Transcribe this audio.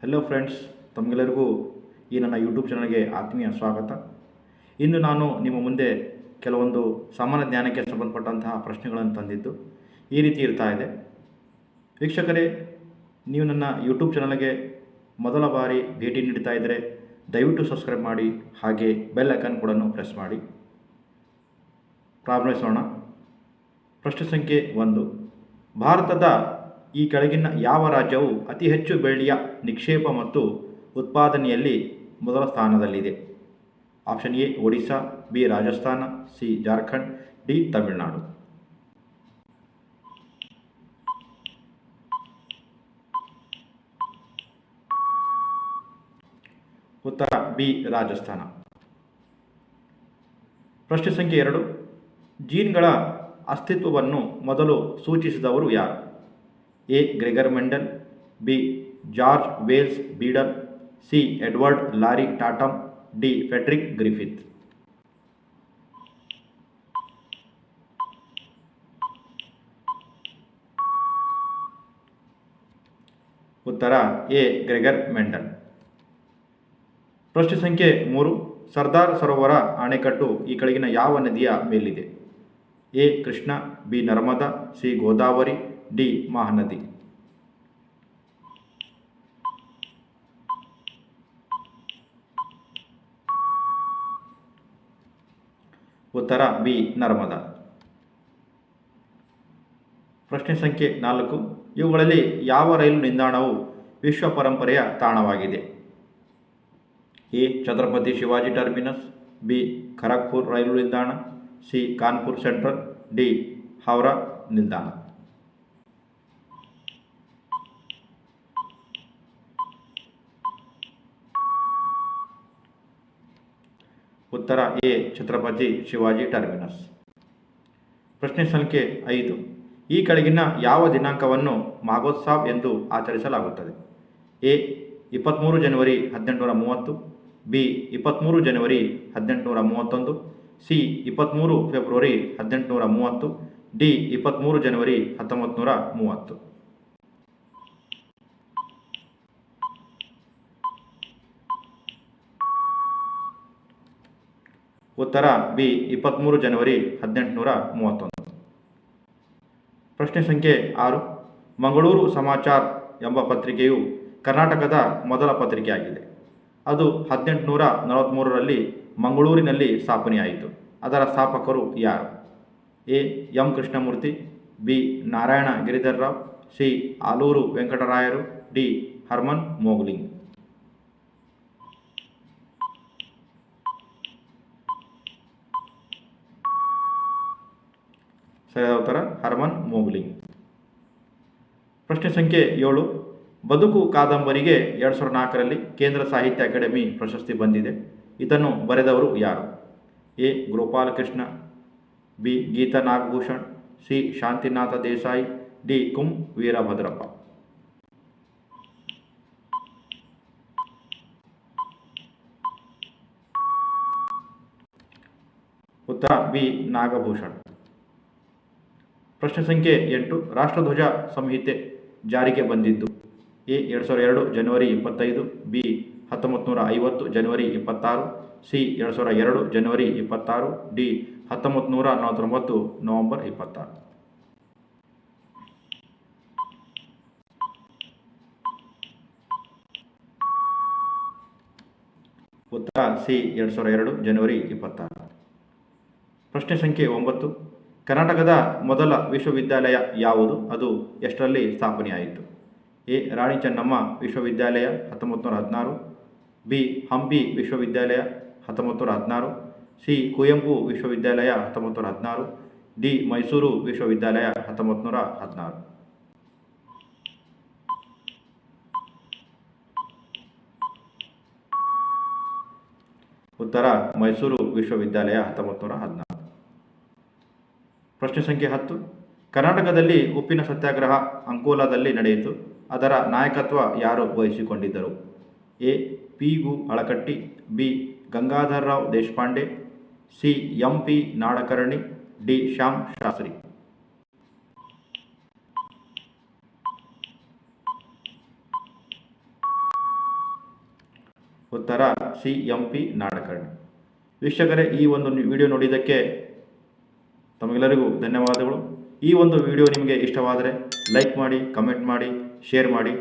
Hello friends, ತಮಗೆಲ್ಲರಿಗೂ ಈ ನನ್ನ ಯೂಟ್ಯೂಬ್ ಚಾನಲ್ಗೆ ಆತ್ಮೀಯ ಸ್ವಾಗತ. ಇಂದು ನಾನು ನಿಮ್ಮ ಮುಂದೆ ಕೆಲವೊಂದು ಸಾಮಾನ್ಯ ಜ್ಞಾನಕ್ಕೆ ಸಂಬಂಧಪಟ್ಟಂತಹ ಪ್ರಶ್ನೆಗಳನ್ನು ತಂದಿದ್ದು ಈ ರೀತಿ ಇರ್ತಾ ಇದೆ. ವೀಕ್ಷಕರೇ, ನೀವು ನನ್ನ ಯೂಟ್ಯೂಬ್ ಚಾನಲ್ಗೆ ಮೊದಲ ಬಾರಿ ಭೇಟಿ ನೀಡ್ತಾ ಇದ್ದರೆ ದಯವಿಟ್ಟು ಸಬ್ಸ್ಕ್ರೈಬ್ ಮಾಡಿ, ಹಾಗೆ ಬೆಲ್ ಐಕಾನ್ ಕೂಡ ಪ್ರೆಸ್ ಮಾಡಿ. ಪ್ರಾರಂಭಿಸೋಣ. ಪ್ರಶ್ನೆ ಸಂಖ್ಯೆ 1. ಭಾರತದ ಈ ಕೆಳಗಿನ ಯಾವ ರಾಜ್ಯವು ಅತಿ ಹೆಚ್ಚು ಬೆಳ್ಳಿಯ ನಿಕ್ಷೇಪ ಮತ್ತು ಉತ್ಪಾದನೆಯಲ್ಲಿ ಮೊದಲ ಸ್ಥಾನದಲ್ಲಿದೆ? Option A Odisha, B Rajasthan, C Jharkhand, D Tamil Nadu. ಉತ್ತರ ಬಿ ರಾಜಸ್ಥಾನ. ಪ್ರಶ್ನೆ ಸಂಖ್ಯೆ 2. ಜೀನ್ಗಳ ಅಸ್ತಿತ್ವವನ್ನು ಮೊದಲು ಸೂಚಿಸಿದವರು ಯಾರು? A Gregor Mendel, B George Wells Beadle, C Edward Lawrie Tatum, D Fredrick Griffith. ಉತ್ತರ ಎ ಗ್ರೆಗರ್ ಮೆಂಡೆಲ್. ಪ್ರಶ್ನೆ ಸಂಖ್ಯೆ 3. ಸರ್ದಾರ್ ಸರೋವರ ಅಣೆಕಟ್ಟು ಈ ಕೆಳಗಿನ ಯಾವ ನದಿಯ ಮೇಲಿದೆ? A Krishna, B Narmada, C Godavari, D Mahanadi. ಉತ್ತರ ಬಿ ನರ್ಮದಾ. ಪ್ರಶ್ನೆ ಸಂಖ್ಯೆ 4. ಇವುಗಳಲ್ಲಿ ಯಾವ ರೈಲು ನಿಲ್ದಾಣವು ವಿಶ್ವ ಪರಂಪರೆಯ ತಾಣವಾಗಿದೆ? A Chhatrapati Shivaji terminus, B Kharagpur ರೈಲು ನಿಲ್ದಾಣ, C Kanpur central, D Howrah ನಿಲ್ದಾಣ. ಉತ್ತರ ಎ ಛತ್ರಪತಿ ಶಿವಾಜಿ ಟರ್ಮಿನಸ್. ಪ್ರಶ್ನೆ ಸಂಖ್ಯೆ 5. ಈ ಕೆಳಗಿನ ಯಾವ ದಿನಾಂಕವನ್ನು ಮಾಘೋತ್ಸವ್ ಎಂದು ಆಚರಿಸಲಾಗುತ್ತದೆ? A 23 January 1830, B 23 January 1831, C 23 February 1830, D 23 ಜನವರಿ 1930. ಉತ್ತರ ಬಿ 23 ಜನವರಿ 1831. ಪ್ರಶ್ನೆ ಸಂಖ್ಯೆ 6. ಮಂಗಳೂರು ಸಮಾಚಾರ್ ಎಂಬ ಪತ್ರಿಕೆಯು ಕರ್ನಾಟಕದ ಮೊದಲ ಪತ್ರಿಕೆಯಾಗಿದೆ. ಅದು 1843ರಲ್ಲಿ ಮಂಗಳೂರಿನಲ್ಲಿ ಸ್ಥಾಪನೆಯಾಯಿತು. ಅದರ ಸ್ಥಾಪಕರು ಯಾರು? A M Krishnamurthy, B Narayana Giridhar Rao, C Aluru Venkatarayaru, D Hermann Mogling. ಸರಿಯಾದ ಉತ್ತರ ಹರ್ಮನ್ ಮೋಗ್ಲಿಂಗ್. ಪ್ರಶ್ನೆ ಸಂಖ್ಯೆ 7. ಬದುಕು ಕಾದಂಬರಿಗೆ 2004ರಲ್ಲಿ ಕೇಂದ್ರ ಸಾಹಿತ್ಯ ಅಕಾಡೆಮಿ ಪ್ರಶಸ್ತಿ ಬಂದಿದೆ. ಇದನ್ನು ಬರೆದವರು ಯಾರು? A Gopalakrishna, B Geeta Nagabhushan, C Shantinath Desai, D Kum Veerabhadrappa. ಉತ್ತರ ಬಿ ನಾಗಭೂಷಣ್. ಪ್ರಶ್ನೆ ಸಂಖ್ಯೆ 8. ರಾಷ್ಟ್ರಧ್ವಜ ಸಂಹಿತೆ ಜಾರಿಗೆ ಬಂದಿದ್ದು? A 2002 January 25, B 1950 January 26, C 2002 January 26, D 1949 November 26. ಉತ್ತರ ಸಿ 2002 ಜನವರಿ 26. ಪ್ರಶ್ನೆ ಸಂಖ್ಯೆ 9. ಕರ್ನಾಟಕದ ಮೊದಲ ವಿಶ್ವವಿದ್ಯಾಲಯ ಯಾವುದು? ಅದು ಎಷ್ಟರಲ್ಲಿ ಸ್ಥಾಪನೆಯಾಯಿತು? ಎ ರಾಣಿ ಚೆನ್ನಮ್ಮ ವಿಶ್ವವಿದ್ಯಾಲಯ 1916, ಬಿ ಹಂಪಿ ವಿಶ್ವವಿದ್ಯಾಲಯ 1916, ಸಿ ಕುವೆಂಪು ವಿಶ್ವವಿದ್ಯಾಲಯ 1916, ಡಿ ಮೈಸೂರು ವಿಶ್ವವಿದ್ಯಾಲಯ 1916. ಉತ್ತರ ಮೈಸೂರು ವಿಶ್ವವಿದ್ಯಾಲಯ 1916. ಪ್ರಶ್ನೆ ಸಂಖ್ಯೆ 10. ಕರ್ನಾಟಕದಲ್ಲಿ ಉಪ್ಪಿನ ಸತ್ಯಾಗ್ರಹ ಅಂಕೋಲಾದಲ್ಲಿ ನಡೆಯಿತು. ಅದರ ನಾಯಕತ್ವ ಯಾರು ವಹಿಸಿಕೊಂಡಿದ್ದರು? ಎ ಪಿ ಗು Alakatti, B Gangadhar Rao Deshpande, C M P Nadkarni, D Shyam Shastri. ಉತ್ತರ CMP ನಾಡಕರ್ಣಿ. ವೀಕ್ಷಕರೇ, ಈ ಒಂದು ವಿಡಿಯೋ ನೋಡಿದ್ದಕ್ಕೆ ತಮಗೆಲ್ಲರಿಗೂ ಧನ್ಯವಾದಗಳು. ಈ ಒಂದು ವಿಡಿಯೋ ನಿಮಗೆ ಇಷ್ಟವಾದರೆ ಲೈಕ್ ಮಾಡಿ, ಕಮೆಂಟ್ ಮಾಡಿ, ಶೇರ್ ಮಾಡಿ.